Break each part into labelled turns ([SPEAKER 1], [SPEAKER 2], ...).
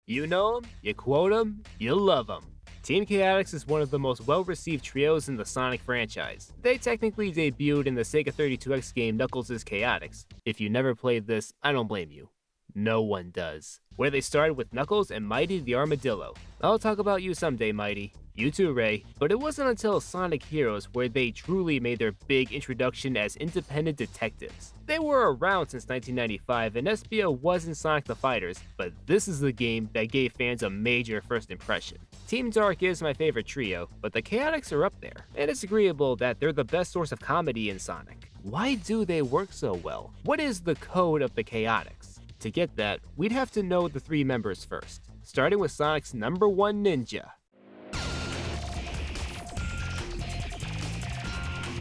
[SPEAKER 1] You know them, you quote them, you love them. Team Chaotix is one of the most well-received trios in the Sonic franchise. They technically debuted in the Sega 32X game Knuckles' Chaotix. If you never played this, I don't blame you. No one does. Where they started with Knuckles and Mighty the Armadillo. I'll talk about you someday, Mighty. You too, Ray. But it wasn't until Sonic Heroes where they truly made their big introduction as independent detectives. They were around since 1995 and Espio was in Sonic the Fighters, but this is the game that gave fans a major first impression. Team Dark is my favorite trio, but the Chaotix are up there, and it's agreeable that they're the best source of comedy in Sonic. Why do they work so well? What is the code of the Chaotix? To get that, we'd have to know the three members first, starting with Sonic's #1 ninja.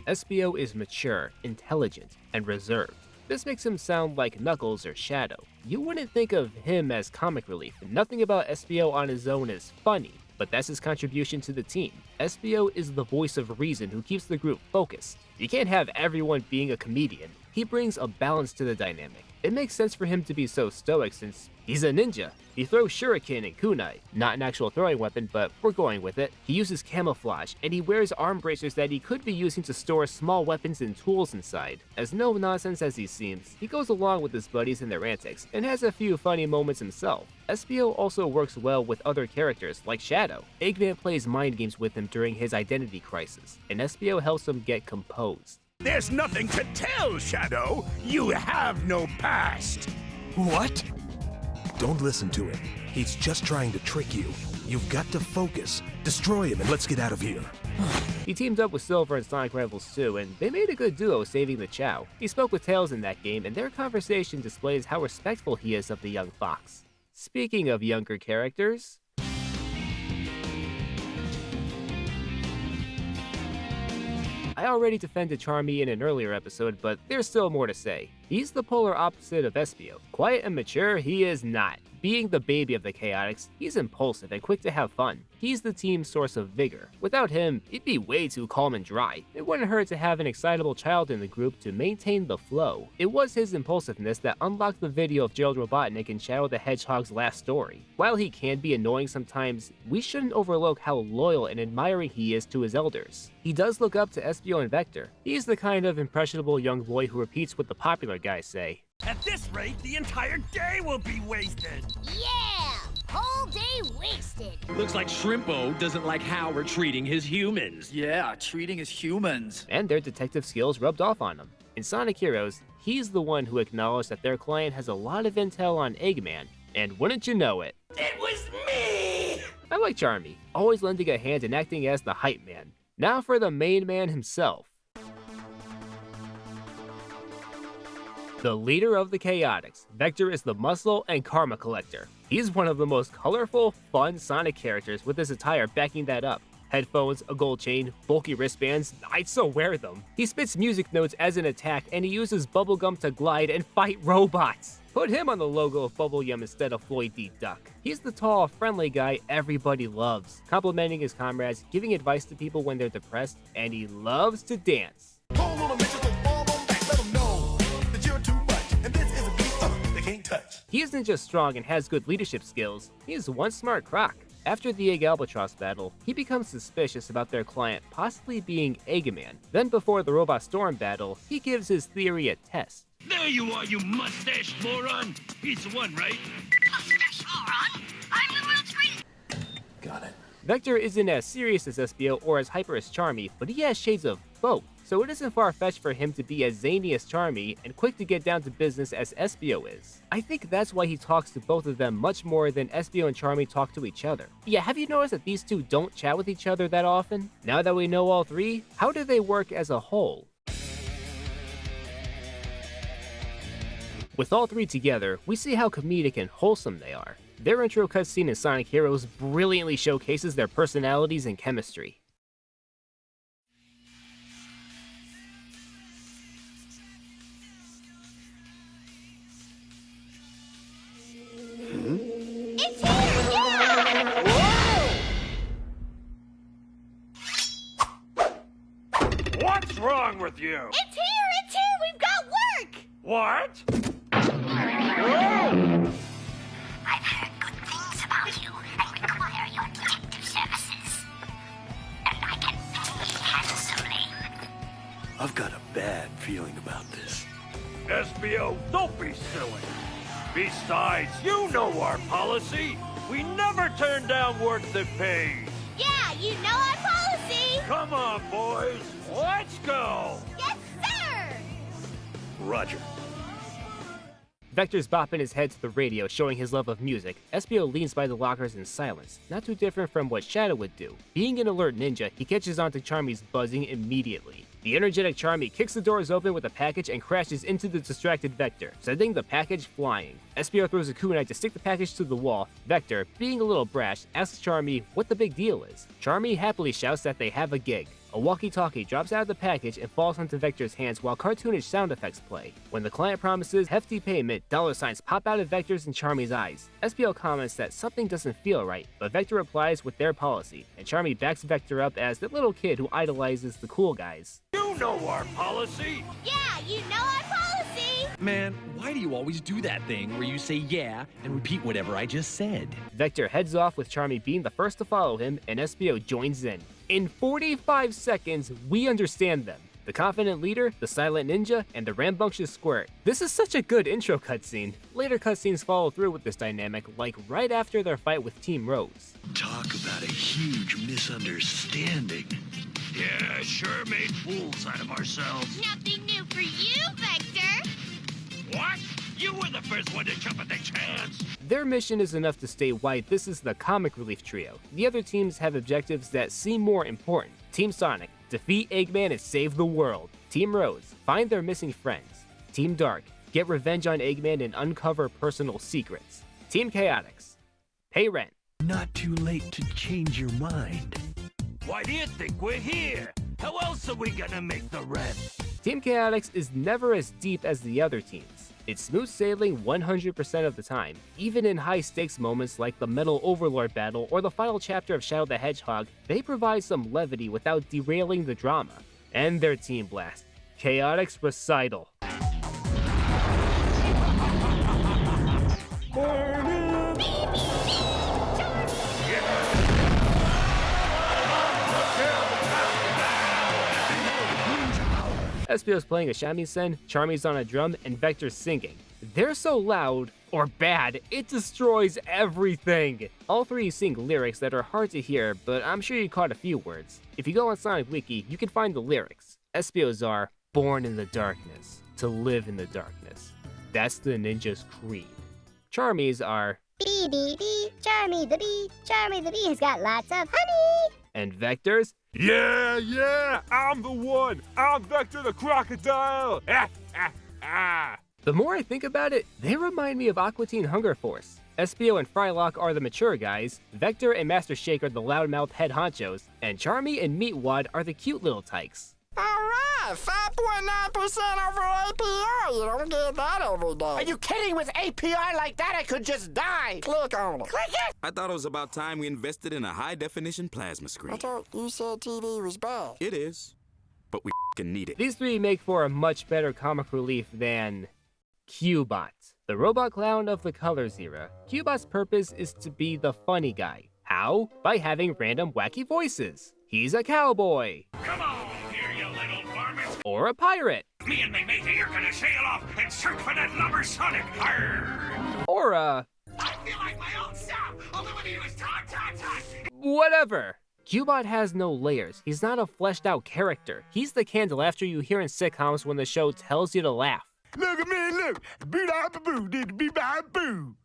[SPEAKER 1] Espio is mature, intelligent, and reserved. This makes him sound like Knuckles or Shadow. You wouldn't think of him as comic relief, and nothing about Espio on his own is funny, but that's his contribution to the team. Espio is the voice of reason who keeps the group focused. You can't have everyone being a comedian. He brings a balance to the dynamic. It makes sense for him to be so stoic since he's a ninja. He throws shuriken and kunai, not an actual throwing weapon, but we're going with it. He uses camouflage, and he wears arm bracers that he could be using to store small weapons and tools inside. As no nonsense as he seems, he goes along with his buddies and their antics, and has a few funny moments himself. Espio also works well with other characters, like Shadow. Eggman plays mind games with him during his identity crisis, and Espio helps him get composed.
[SPEAKER 2] There's nothing to tell, Shadow. You have no past.
[SPEAKER 3] What? Don't listen to him. He's just trying to trick you. You've got to focus. Destroy him and let's get out of here.
[SPEAKER 1] He teamed up with Silver in Sonic Rivals 2, and they made a good duo saving the Chao. He spoke with Tails in that game, and their conversation displays how respectful he is of the young fox. Speaking of younger characters, I already defended Charmy in an earlier episode, but there's still more to say. He's the polar opposite of Espio. Quiet and mature, he is not. Being the baby of the Chaotix, he's impulsive and quick to have fun. He's the team's source of vigor. Without him, it'd be way too calm and dry. It wouldn't hurt to have an excitable child in the group to maintain the flow. It was his impulsiveness that unlocked the video of Gerald Robotnik in Shadow the Hedgehog's last story. While he can be annoying sometimes, we shouldn't overlook how loyal and admiring he is to his elders. He does look up to Espio and Vector. He's the kind of impressionable young boy who repeats what the popular guys say.
[SPEAKER 2] At this rate, the entire day will be wasted.
[SPEAKER 4] Yeah! Whole day wasted.
[SPEAKER 5] Looks like Shrimpo doesn't like how we're treating his humans.
[SPEAKER 6] Yeah, treating as humans.
[SPEAKER 1] And their detective skills rubbed off on him. In Sonic Heroes, he's the one who acknowledged that their client has a lot of intel on Eggman, and wouldn't you know it,
[SPEAKER 2] It was me!
[SPEAKER 1] I like Charmy, always lending a hand and acting as the hype man. Now for the main man himself. The leader of the Chaotix, Vector is the muscle and karma collector. He's one of the most colorful, fun Sonic characters with his attire backing that up. Headphones, a gold chain, bulky wristbands, I'd so wear them. He spits music notes as an attack and he uses bubblegum to glide and fight robots. Put him on the logo of Bubblegum instead of Floyd D. Duck. He's the tall, friendly guy everybody loves, complimenting his comrades, giving advice to people when they're depressed, and he loves to dance. He isn't just strong and has good leadership skills, he is one smart croc. After the Egg Albatross battle, he becomes suspicious about their client possibly being Eggman. Then before the Robot Storm battle, he gives his theory a test.
[SPEAKER 7] There you are, you mustache moron! He's the one, right?
[SPEAKER 4] Mustache moron? I'm the world's greatest.
[SPEAKER 3] Got it.
[SPEAKER 1] Vector isn't as serious as Espio or as hyper as Charmy, but he has shades of both, so it isn't far-fetched for him to be as zany as Charmy and quick to get down to business as Espio is. I think that's why he talks to both of them much more than Espio and Charmy talk to each other. Yeah, have you noticed that these two don't chat with each other that often? Now that we know all three, how do they work as a whole? With all three together, we see how comedic and wholesome they are. Their intro cutscene in Sonic Heroes brilliantly showcases their personalities and chemistry.
[SPEAKER 4] It's here! Yeah! Whoa!
[SPEAKER 7] What's wrong with you?
[SPEAKER 4] It's here! It's here! We've got work!
[SPEAKER 7] What?
[SPEAKER 4] I've heard good things about
[SPEAKER 8] I've got a bad feeling about this.
[SPEAKER 7] Espio, don't be silly. Besides, you know our policy. We never turn down work that pays.
[SPEAKER 4] Yeah, you know our policy.
[SPEAKER 7] Come on, boys. Let's go.
[SPEAKER 4] Yes, sir.
[SPEAKER 8] Roger.
[SPEAKER 1] Vector's bopping his head to the radio, showing his love of music. Espio leans by the lockers in silence, not too different from what Shadow would do. Being an alert ninja, he catches on to Charmy's buzzing immediately. The energetic Charmy kicks the doors open with a package and crashes into the distracted Vector, sending the package flying. Espio throws a kunai to stick the package to the wall. Vector, being a little brash, asks Charmy what the big deal is. Charmy happily shouts that they have a gig. A walkie-talkie drops out of the package and falls onto Vector's hands while cartoonish sound effects play. When the client promises hefty payment, dollar signs pop out of Vector's and Charmy's eyes. Espio comments that something doesn't feel right, but Vector replies with their policy, and Charmy backs Vector up as the little kid who idolizes the cool guys.
[SPEAKER 7] You know our policy.
[SPEAKER 4] Yeah, you know our policy.
[SPEAKER 5] Man, why do you always do that thing where you say yeah and repeat whatever I just said?
[SPEAKER 1] Vector heads off with Charmy being the first to follow him, and Espio joins in. In 45 seconds, we understand them. The confident leader, the silent ninja, and the rambunctious squirt. This is such a good intro cutscene. Later cutscenes follow through with this dynamic, like right after their fight with Team Rose.
[SPEAKER 8] Talk about a huge misunderstanding.
[SPEAKER 7] Yeah, sure made fools out of ourselves.
[SPEAKER 4] Nothing new for you, Vector.
[SPEAKER 7] What? You were the first one to jump at the chance.
[SPEAKER 1] Their mission is enough to state why this is the comic relief trio. The other teams have objectives that seem more important. Team Sonic, defeat Eggman and save the world. Team Rose, find their missing friends. Team Dark, get revenge on Eggman and uncover personal secrets. Team Chaotix, pay rent.
[SPEAKER 8] Not too late to change your mind.
[SPEAKER 7] Why do you think we're here? How else are we gonna make the rent?
[SPEAKER 1] Team Chaotix is never as deep as the other teams. It's smooth sailing 100% of the time. Even in high-stakes moments like the Metal Overlord battle or the final chapter of Shadow the Hedgehog, they provide some levity without derailing the drama. And their team blast, Chaotix Recital. Espio's playing a shamisen, Charmy's on a drum, and Vector's singing. They're so loud, or bad, it destroys everything! All three sing lyrics that are hard to hear, but I'm sure you caught a few words. If you go on Sonic Wiki, you can find the lyrics. Espio's are, born in the darkness, to live in the darkness. That's the ninja's creed. Charmy's are,
[SPEAKER 9] Bee, bee, bee, Charmy the bee. Charmy the bee has got lots of honey.
[SPEAKER 1] and Vector's,
[SPEAKER 3] Yeah, I'm the one. I'm Vector the crocodile.
[SPEAKER 1] The more I think about it, they remind me of Aqua Teen Hunger Force. Espio and Frylock are the mature guys, Vector and Master Shake are the loudmouth head honchos, and Charmy and Meatwad are the cute little tykes.
[SPEAKER 10] Alright, 5.9% over API. You don't get that every day.
[SPEAKER 11] Are you kidding? With API like that, I could just die.
[SPEAKER 10] Click on it.
[SPEAKER 11] Click it!
[SPEAKER 12] I thought it was about time we invested in a high-definition plasma screen.
[SPEAKER 10] I thought you said TV was bad.
[SPEAKER 12] It is, but we f***ing need it.
[SPEAKER 1] These three make for a much better comic relief than Cubot, the robot clown of the Colors era. Cubot's purpose is to be the funny guy. How? By having random wacky voices. He's a cowboy.
[SPEAKER 7] Come on here, you little varmint.
[SPEAKER 1] Or a pirate.
[SPEAKER 7] Me and my matey are gonna sail off and search for that lumber Sonic. Arr!
[SPEAKER 1] Or a...
[SPEAKER 7] I feel like my own self. All I want to do is talk.
[SPEAKER 1] whatever. Cubot has no layers. He's not a fleshed out character. He's the candle after you hear in sitcoms when the show tells you to laugh.
[SPEAKER 2] Look at me, look. Boo-da-ba-boo, did-be-ba-boo.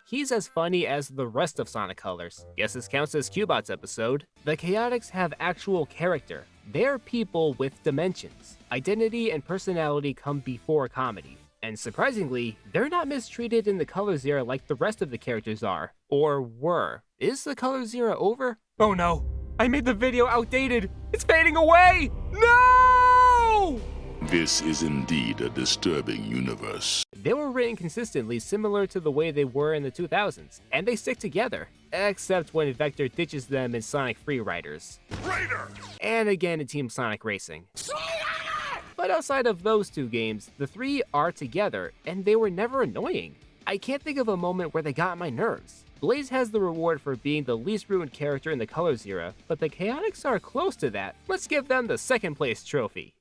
[SPEAKER 1] He's as funny as the rest of Sonic Colors. Guess this counts as Cubot's episode. The Chaotix have actual character. They're people with dimensions. Identity and personality come before comedy. And surprisingly, they're not mistreated in the Colors era like the rest of the characters are. Or were. Is the Colors era over? Oh no! I made the video outdated! It's fading away! No!
[SPEAKER 13] This is indeed a disturbing universe.
[SPEAKER 1] They were written consistently similar to the way they were in the 2000s, and they stick together. Except when Vector ditches them in Sonic Free Riders.
[SPEAKER 2] Raider!
[SPEAKER 1] And again in Team Sonic Racing. But outside of those two games, the three are together, and they were never annoying. I can't think of a moment where they got on my nerves. Blaze has the reward for being the least ruined character in the Colors era, but the Chaotix are close to that. Let's give them the second place trophy.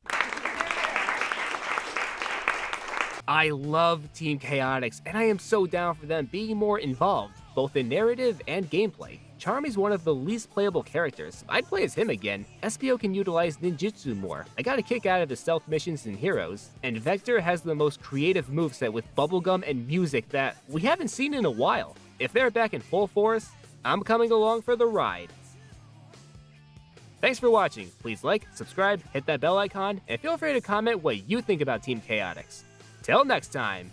[SPEAKER 1] I love Team Chaotix, and I am so down for them being more involved, both in narrative and gameplay. Charmy's one of the least playable characters. I'd play as him again. Espio can utilize ninjutsu more. I got a kick out of the stealth missions and heroes. And Vector has the most creative moveset with bubblegum and music that we haven't seen in a while. If they're back in full force, I'm coming along for the ride. Thanks for watching. Please like, subscribe, hit that bell icon, and feel free to comment what you think about Team Chaotix. Till next time.